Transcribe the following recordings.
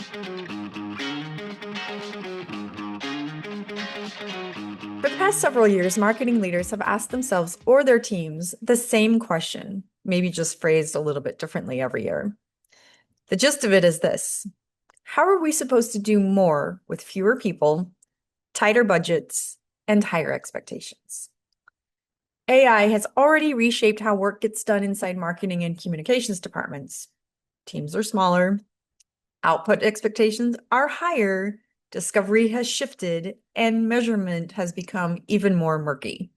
For the past several years, marketing leaders have asked themselves or their teams the same question, maybe just phrased a little bit differently every year. The gist of it is this: how are we supposed to do more with fewer people, tighter budgets, and higher expectations? AI has already reshaped how work gets done inside marketing and communications departments. Teams are smaller, output expectations are higher, discovery has shifted, and measurement has become even more murky.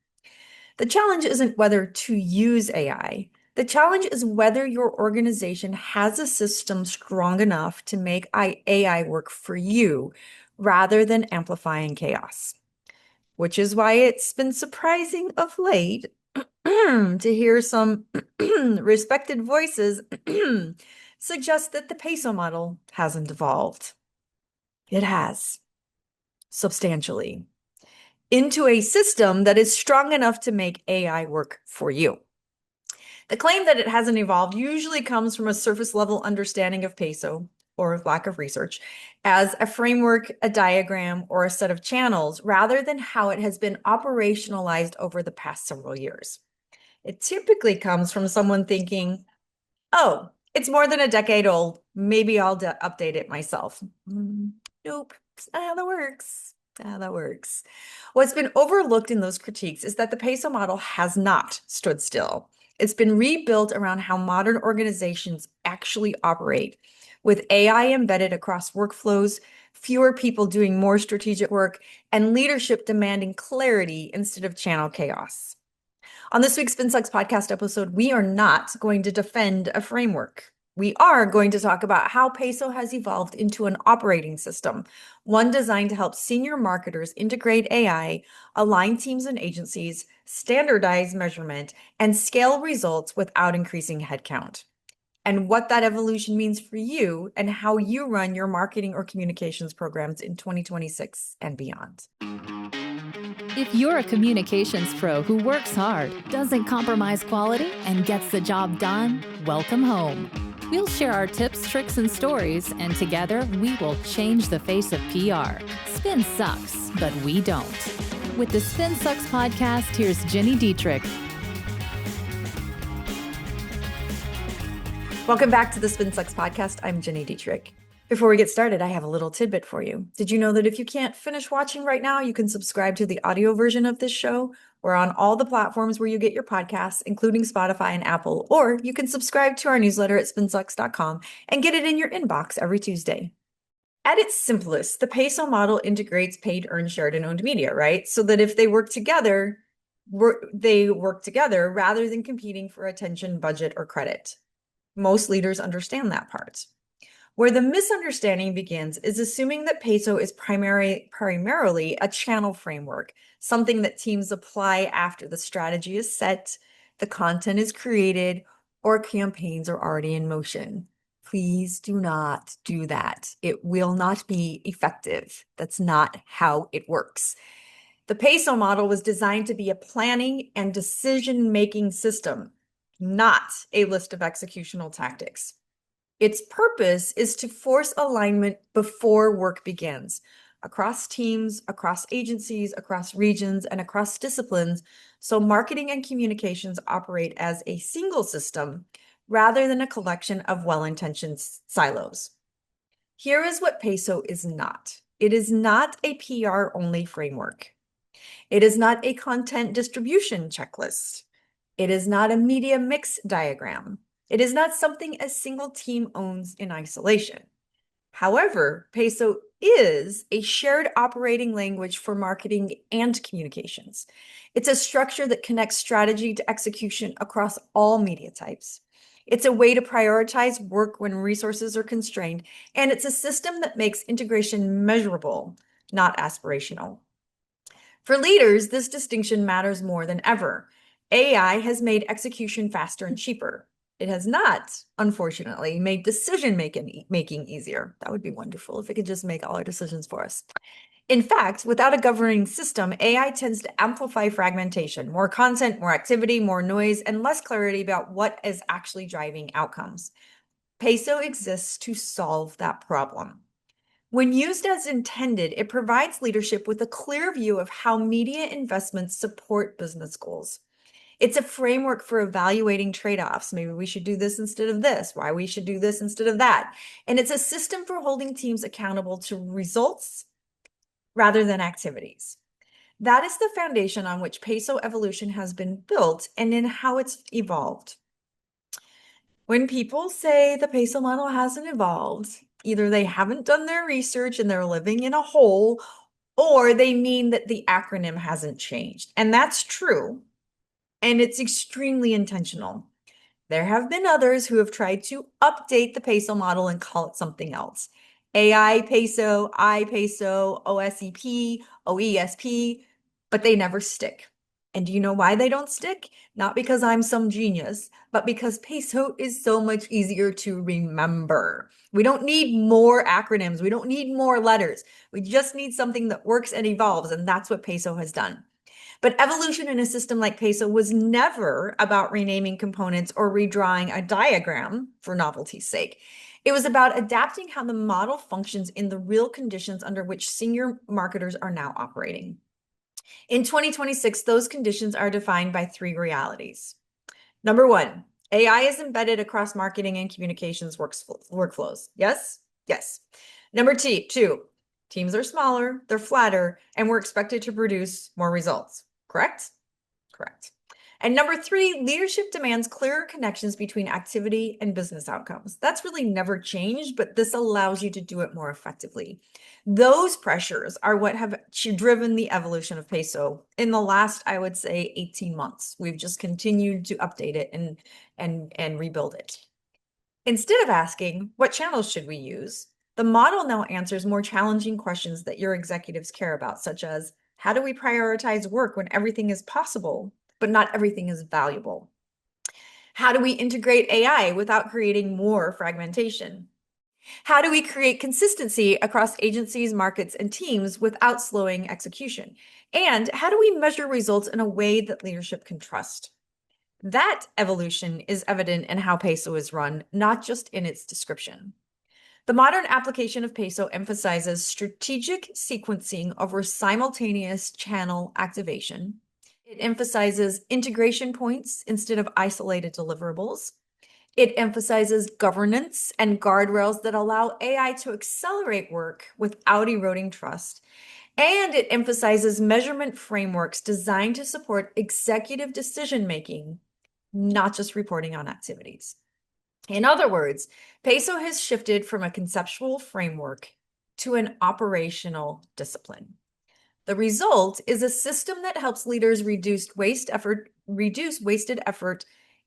The challenge isn't whether to use AI. The challenge is whether your organization has a system strong enough to make AI work for you rather than amplifying chaos. Which is why it's been surprising of late to hear some respected voices suggest that the PESO model hasn't evolved. It has, substantially, into a system that is strong enough to make AI work for you. The claim that it hasn't evolved usually comes from a surface level understanding of PESO, or lack of research, as a framework, a diagram, or a set of channels, rather than how it has been operationalized over the past several years. It typically comes from someone thinking, oh, it's more than a decade old, maybe I'll update it myself. Nope, that's not how that works. How that works. What's been overlooked in those critiques is that the PESO model has not stood still. It's been rebuilt around how modern organizations actually operate, with AI embedded across workflows, fewer people doing more strategic work, and leadership demanding clarity instead of channel chaos. On this week's SpinSucks podcast episode, we are not going to defend a framework. We are going to talk about how PESO has evolved into an operating system, one designed to help senior marketers integrate AI, align teams and agencies, standardize measurement, and scale results without increasing headcount. And what that evolution means for you and how you run your marketing or communications programs in 2026 and beyond. If you're a communications pro who works hard, doesn't compromise quality, and gets the job done, welcome home. We'll share our tips, tricks, and stories, and together we will change the face of PR. Spin sucks, but we don't. With the Spin Sucks podcast, here's Gini Dietrich. Welcome back to the SpinSucks podcast. I'm Gini Dietrich. Before we get started, I have a little tidbit for you. Did you know that if you can't finish watching right now, you can subscribe to the audio version of this show? We're on all the platforms where you get your podcasts, including Spotify and Apple, or you can subscribe to our newsletter at spinsucks.com and get it in your inbox every Tuesday. At its simplest, the PESO model integrates paid, earned, shared, and owned media, right? So that if they work together rather than competing for attention, budget, or credit. Most leaders understand that part. Where the misunderstanding begins is assuming that PESO is primarily a channel framework, something that teams apply after the strategy is set, the content is created, or campaigns are already in motion. Please do not do that. It will not be effective. That's not how it works. The PESO model was designed to be a planning and decision-making system, not a list of executional tactics. Its purpose is to force alignment before work begins, across teams, across agencies, across regions, and across disciplines, so marketing and communications operate as a single system rather than a collection of well-intentioned silos. Here is what PESO is not. It is not a PR-only framework. It is not a content distribution checklist. It is not a media mix diagram. It is not something a single team owns in isolation. However, PESO is a shared operating language for marketing and communications. It's a structure that connects strategy to execution across all media types. It's a way to prioritize work when resources are constrained, and it's a system that makes integration measurable, not aspirational. For leaders, this distinction matters more than ever. AI has made execution faster and cheaper. It has not, unfortunately, made decision-making easier. That would be wonderful if it could just make all our decisions for us. In fact, without a governing system, AI tends to amplify fragmentation, more content, more activity, more noise, and less clarity about what is actually driving outcomes. PESO exists to solve that problem. When used as intended, it provides leadership with a clear view of how media investments support business goals. It's a framework for evaluating trade-offs. Maybe we should do this instead of this, why we should do this instead of that. And it's a system for holding teams accountable to results rather than activities. That is the foundation on which PESO evolution has been built and in how it's evolved. When people say the PESO model hasn't evolved, either they haven't done their research and they're living in a hole, or they mean that the acronym hasn't changed. And that's true. And it's extremely intentional. There have been others who have tried to update the PESO model and call it something else. AI PESO, iPESO, OSEP, OESP, but they never stick. And do you know why they don't stick? Not because I'm some genius, but because PESO is so much easier to remember. We don't need more acronyms. We don't need more letters. We just need something that works and evolves, and that's what PESO has done. But evolution in a system like PESO was never about renaming components or redrawing a diagram for novelty's sake. It was about adapting how the model functions in the real conditions under which senior marketers are now operating. In 2026, those conditions are defined by three realities. Number one, AI is embedded across marketing and communications workflows. Yes? Yes. Number two, teams are smaller, they're flatter, and we're expected to produce more results. Correct? Correct. And number three, leadership demands clearer connections between activity and business outcomes. That's really never changed, but this allows you to do it more effectively. Those pressures are what have driven the evolution of PESO in the last, I would say, 18 months. We've just continued to update it and rebuild it. Instead of asking, what channels should we use? The model now answers more challenging questions that your executives care about, such as, how do we prioritize work when everything is possible, but not everything is valuable? How do we integrate AI without creating more fragmentation? How do we create consistency across agencies, markets, and teams without slowing execution? And how do we measure results in a way that leadership can trust? That evolution is evident in how PESO is run, not just in its description. The modern application of PESO emphasizes strategic sequencing over simultaneous channel activation. It emphasizes integration points instead of isolated deliverables. It emphasizes governance and guardrails that allow AI to accelerate work without eroding trust. And it emphasizes measurement frameworks designed to support executive decision-making, not just reporting on activities. In other words, PESO has shifted from a conceptual framework to an operational discipline. The result is a system that helps leaders reduce wasted effort,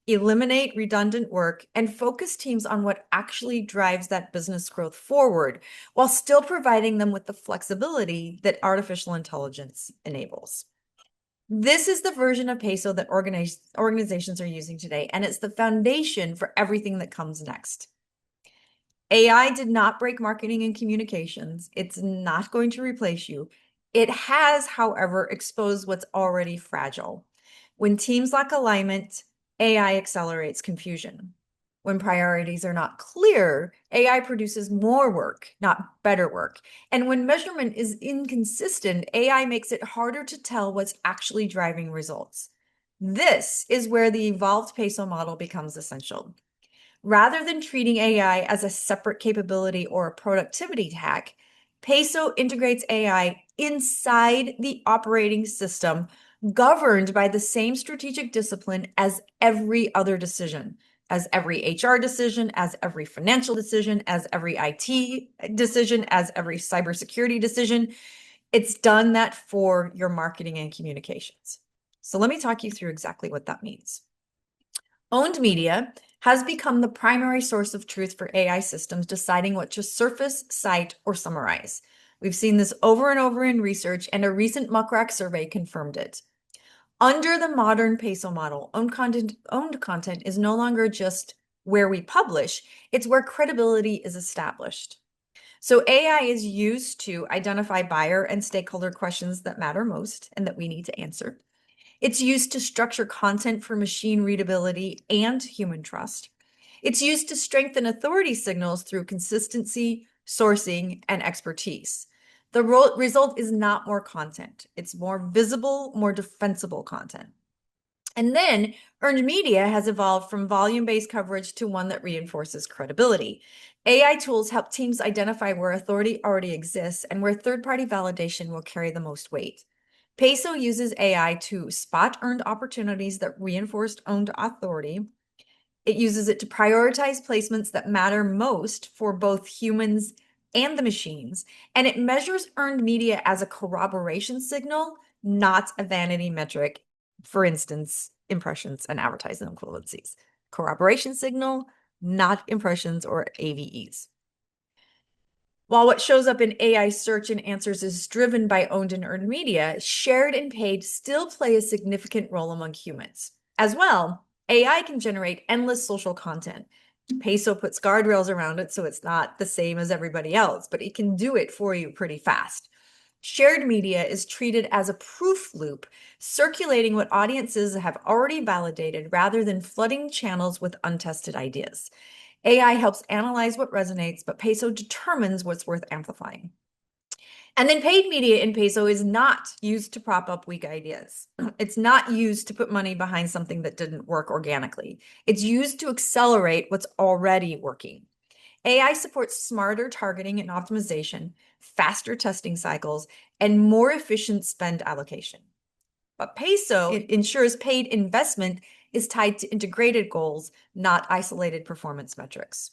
eliminate redundant work, and focus teams on what actually drives that business growth forward, while still providing them with the flexibility that artificial intelligence enables. This is the version of PESO that organizations are using today, and it's the foundation for everything that comes next. AI did not break marketing and communications. It's not going to replace you. It has, however, exposed what's already fragile. When teams lack alignment, AI accelerates confusion. When priorities are not clear, AI produces more work, not better work. And when measurement is inconsistent, AI makes it harder to tell what's actually driving results. This is where the evolved PESO model becomes essential. Rather than treating AI as a separate capability or a productivity hack, PESO integrates AI inside the operating system, governed by the same strategic discipline as every other decision, as every HR decision, as every financial decision, as every IT decision, as every cybersecurity decision. It's done that for your marketing and communications. So let me talk you through exactly what that means. Owned media has become the primary source of truth for AI systems deciding what to surface, cite, or summarize. We've seen this over and over in research, and a recent Muckrack survey confirmed it. Under the modern PESO model, owned content is no longer just where we publish, it's where credibility is established. So AI is used to identify buyer and stakeholder questions that matter most and that we need to answer. It's used to structure content for machine readability and human trust. It's used to strengthen authority signals through consistency, sourcing, and expertise. The result is not more content. It's more visible, more defensible content. And then earned media has evolved from volume-based coverage to one that reinforces credibility. AI tools help teams identify where authority already exists and where third-party validation will carry the most weight. PESO uses AI to spot earned opportunities that reinforce owned authority. It uses it to prioritize placements that matter most for both humans and the machines. And it measures earned media as a corroboration signal, not a vanity metric. For instance, impressions and advertising equivalencies. Corroboration signal, not impressions or AVEs. While what shows up in AI search and answers is driven by owned and earned media, shared and paid still play a significant role among humans. As well, AI can generate endless social content. PESO puts guardrails around it so it's not the same as everybody else, but it can do it for you pretty fast. Shared media is treated as a proof loop, circulating what audiences have already validated rather than flooding channels with untested ideas. AI helps analyze what resonates, but PESO determines what's worth amplifying. And then paid media in PESO is not used to prop up weak ideas. It's not used to put money behind something that didn't work organically. It's used to accelerate what's already working. AI supports smarter targeting and optimization, faster testing cycles, and more efficient spend allocation. But PESO ensures paid investment is tied to integrated goals, not isolated performance metrics.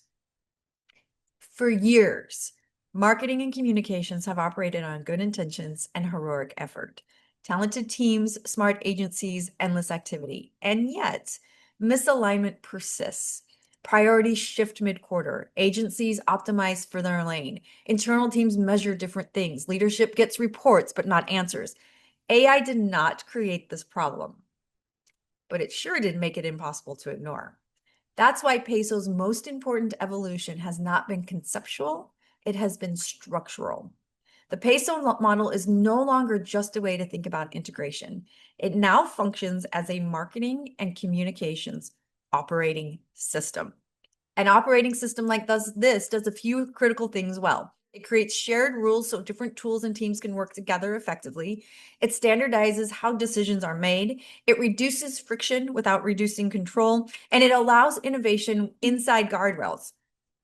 For years, marketing and communications have operated on good intentions and heroic effort. Talented teams, smart agencies, endless activity. And yet, misalignment persists. Priorities shift mid-quarter. Agencies optimize for their lane. Internal teams measure different things. Leadership gets reports, but not answers. AI did not create this problem, but it sure did make it impossible to ignore. That's why PESO's most important evolution has not been conceptual, it has been structural. The PESO model is no longer just a way to think about integration. It now functions as a marketing and communications operating system. An operating system like this does a few critical things well. It creates shared rules so different tools and teams can work together effectively. It standardizes how decisions are made. It reduces friction without reducing control, and it allows innovation inside guardrails.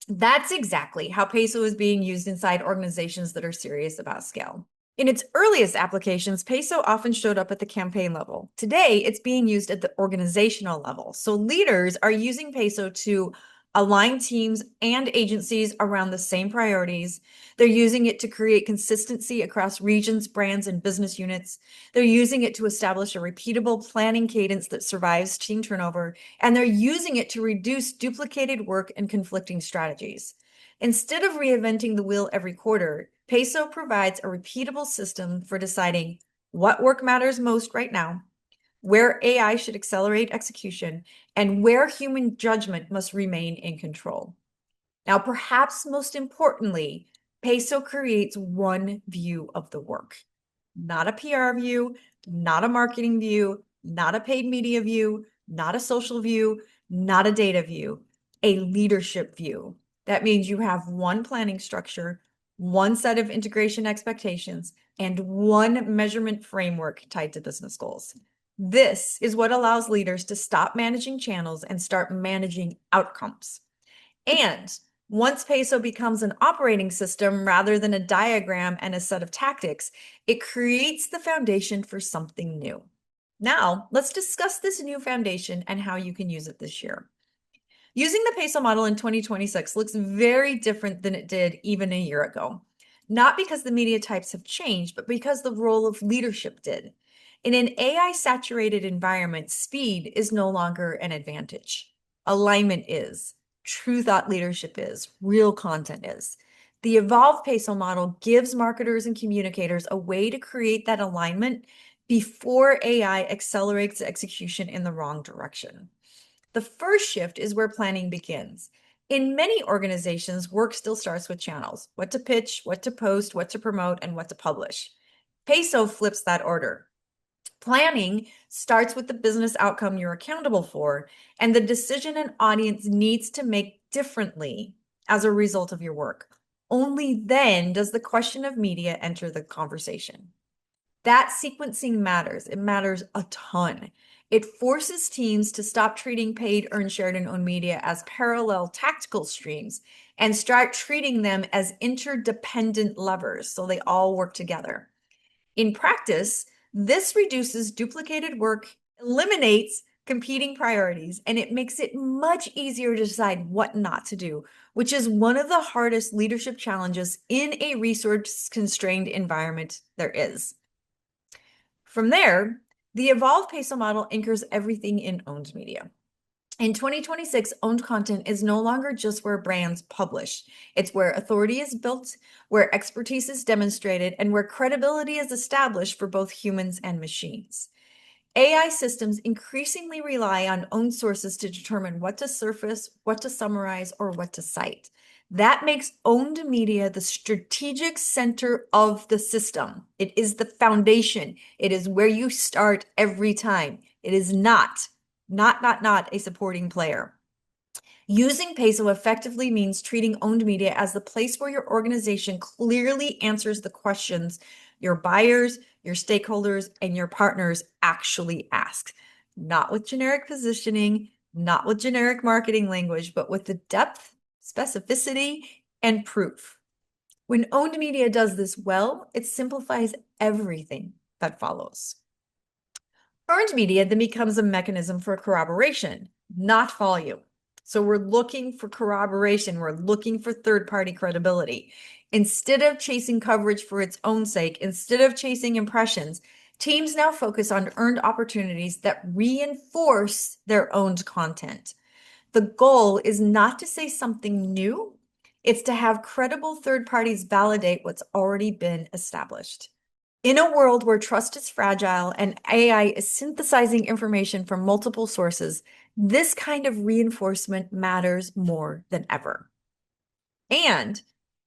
That's exactly how PESO is being used inside organizations that are serious about scale. In its earliest applications, PESO often showed up at the campaign level. Today, it's being used at the organizational level. So leaders are using PESO to align teams and agencies around the same priorities. They're using it to create consistency across regions, brands, and business units. They're using it to establish a repeatable planning cadence that survives team turnover. And they're using it to reduce duplicated work and conflicting strategies. Instead of reinventing the wheel every quarter, PESO provides a repeatable system for deciding what work matters most right now, where AI should accelerate execution, and where human judgment must remain in control. Now, perhaps most importantly, PESO creates one view of the work, not a PR view, not a marketing view, not a paid media view, not a social view, not a data view, a leadership view. That means you have one planning structure, one set of integration expectations, and one measurement framework tied to business goals. This is what allows leaders to stop managing channels and start managing outcomes. And once PESO becomes an operating system rather than a diagram and a set of tactics, it creates the foundation for something new. Now, let's discuss this new foundation and how you can use it this year. Using the PESO model in 2026 looks very different than it did even a year ago. Not because the media types have changed, but because the role of leadership did. In an AI-saturated environment, speed is no longer an advantage. Alignment is. True thought leadership is. Real content is. The evolved PESO model gives marketers and communicators a way to create that alignment before AI accelerates execution in the wrong direction. The first shift is where planning begins. In many organizations, work still starts with channels: what to pitch, what to post, what to promote, and what to publish. PESO flips that order. Planning starts with the business outcome you're accountable for and the decision an audience needs to make differently as a result of your work. only then does the question of media enter the conversation. That sequencing matters. It matters a ton. It forces teams to stop treating paid, earned, shared, and owned media as parallel tactical streams and start treating them as interdependent levers so they all work together. In practice, this reduces duplicated work, eliminates competing priorities, and it makes it much easier to decide what not to do, which is one of the hardest leadership challenges in a resource-constrained environment there is. From there, the evolved PESO model anchors everything in owned media. In 2026, owned content is no longer just where brands publish. It's where authority is built, where expertise is demonstrated, and where credibility is established for both humans and machines. AI systems increasingly rely on owned sources to determine what to surface, what to summarize, or what to cite. That makes owned media the strategic center of the system. It is the foundation. It is where you start every time. It is not a supporting player. Using PESO effectively means treating owned media as the place where your organization clearly answers the questions your buyers, your stakeholders, and your partners actually ask. Not with generic positioning, not with generic marketing language, but with the depth, specificity, and proof. When owned media does this well, it simplifies everything that follows. Earned media then becomes a mechanism for corroboration, not volume. So we're looking for corroboration. We're looking for third-party credibility. Instead of chasing coverage for its own sake, instead of chasing impressions, teams now focus on earned opportunities that reinforce their owned content. The goal is not to say something new. It's to have credible third parties validate what's already been established. In a world where trust is fragile and AI is synthesizing information from multiple sources, this kind of reinforcement matters more than ever. And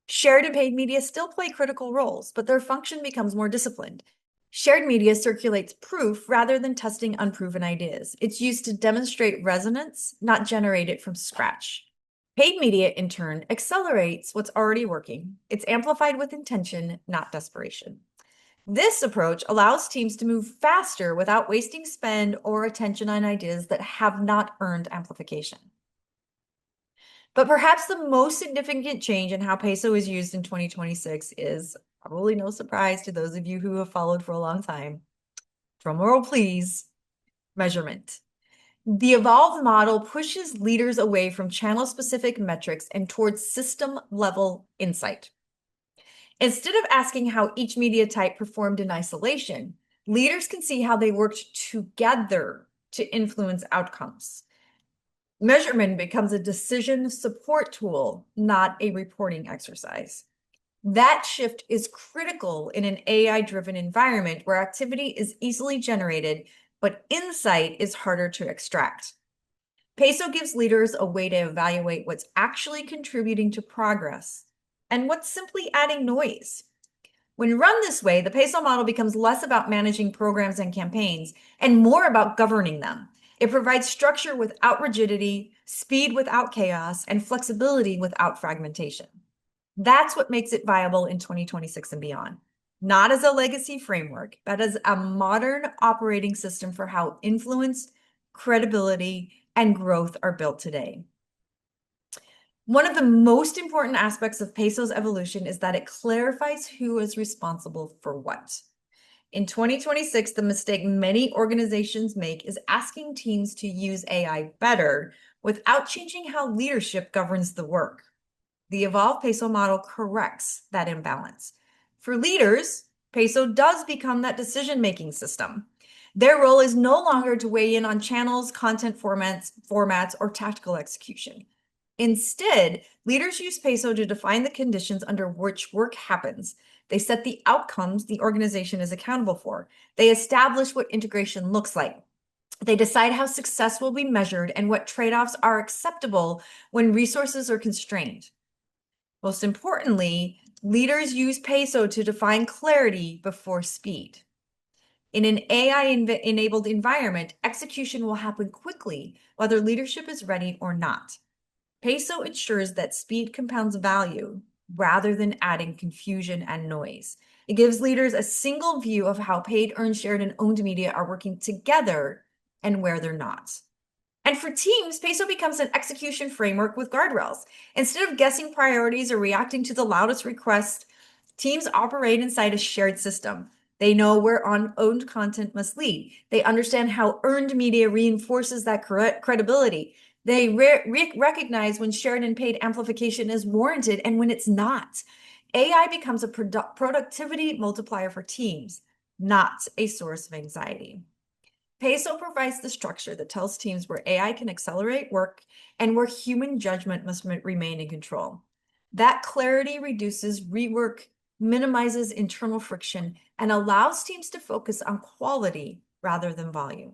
shared and paid media still play critical roles, but their function becomes more disciplined. Shared media circulates proof rather than testing unproven ideas. It's used to demonstrate resonance, not generate it from scratch. Paid media, in turn, accelerates what's already working. It's amplified with intention, not desperation. This approach allows teams to move faster without wasting spend or attention on ideas that have not earned amplification. But perhaps the most significant change in how PESO is used in 2026 is probably no surprise to those of you who have followed for a long time. Drumroll, please. Measurement. The evolved model pushes leaders away from channel-specific metrics and towards system-level insight. Instead of asking how each media type performed in isolation, leaders can see how they worked together to influence outcomes. Measurement becomes a decision support tool, not a reporting exercise. That shift is critical in an AI-driven environment where activity is easily generated, but insight is harder to extract. PESO gives leaders a way to evaluate what's actually contributing to progress and what's simply adding noise. When run this way, the PESO model becomes less about managing programs and campaigns and more about governing them. It provides structure without rigidity, speed without chaos, and flexibility without fragmentation. That's what makes it viable in 2026 and beyond. Not as a legacy framework, but as a modern operating system for how influence, credibility, and growth are built today. One of the most important aspects of PESO's evolution is that it clarifies who is responsible for what. In 2026, the mistake many organizations make is asking teams to use AI better without changing how leadership governs the work. The evolved PESO model corrects that imbalance. For leaders, PESO does become that decision-making system. Their role is no longer to weigh in on channels, content formats, or tactical execution. Instead, leaders use PESO to define the conditions under which work happens. They set the outcomes the organization is accountable for. They establish what integration looks like. They decide how success will be measured and what trade-offs are acceptable when resources are constrained. Most importantly, leaders use PESO to define clarity before speed. In an AI-enabled environment, execution will happen quickly, whether leadership is ready or not. PESO ensures that speed compounds value, rather than adding confusion and noise. It gives leaders a single view of how paid, earned, shared, and owned media are working together and where they're not. And for teams, PESO becomes an execution framework with guardrails. Instead of guessing priorities or reacting to the loudest request, teams operate inside a shared system. They know where owned content must lead. They understand how earned media reinforces that credibility. They recognize when shared and paid amplification is warranted and when it's not. AI becomes a productivity multiplier for teams, not a source of anxiety. PESO provides the structure that tells teams where AI can accelerate work and where human judgment must remain in control. That clarity reduces rework, minimizes internal friction, and allows teams to focus on quality rather than volume.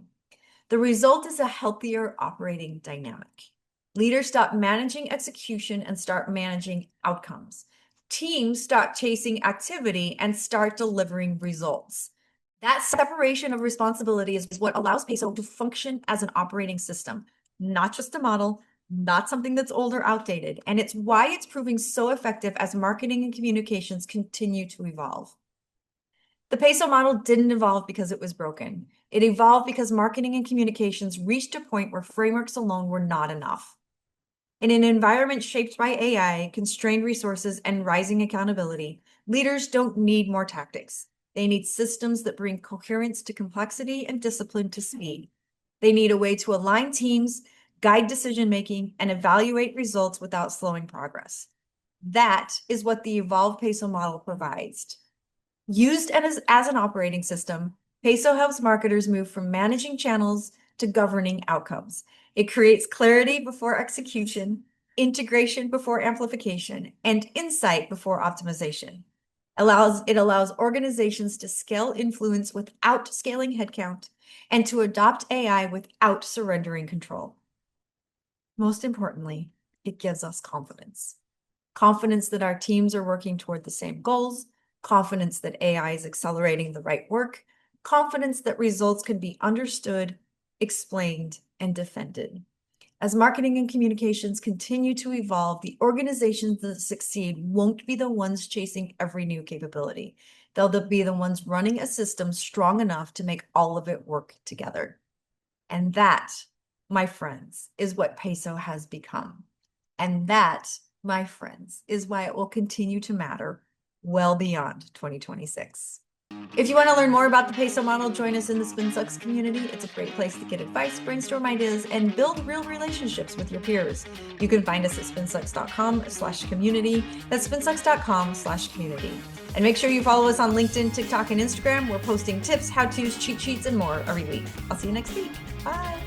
The result is a healthier operating dynamic. Leaders stop managing execution and start managing outcomes. Teams stop chasing activity and start delivering results. That separation of responsibility is what allows PESO to function as an operating system, not just a model, not something that's old or outdated. And it's why it's proving so effective as marketing and communications continue to evolve. The PESO model didn't evolve because it was broken. It evolved because marketing and communications reached a point where frameworks alone were not enough. In an environment shaped by AI, constrained resources, and rising accountability, leaders don't need more tactics. They need systems that bring coherence to complexity and discipline to speed. They need a way to align teams, guide decision-making, and evaluate results without slowing progress. That is what the evolved PESO model provides. Used as an operating system, PESO helps marketers move from managing channels to governing outcomes. It creates clarity before execution, integration before amplification, and insight before optimization. It allows organizations to scale influence without scaling headcount and to adopt AI without surrendering control. Most importantly, it gives us confidence. Confidence that our teams are working toward the same goals, confidence that AI is accelerating the right work, confidence that results can be understood, explained, and defended. As marketing and communications continue to evolve, the organizations that succeed won't be the ones chasing every new capability. They'll be the ones running a system strong enough to make all of it work together. And that, my friends, is what PESO has become. And that, my friends, is why it will continue to matter well beyond 2026. If you want to learn more about the PESO model, join us in the SpinSucks community. It's a great place to get advice, brainstorm ideas, and build real relationships with your peers. You can find us at spinsucks.com/community. That's spinsucks.com/community. And make sure you follow us on LinkedIn, TikTok, and Instagram. We're posting tips, how-tos, cheat sheets, and more every week. I'll see you next week. Bye.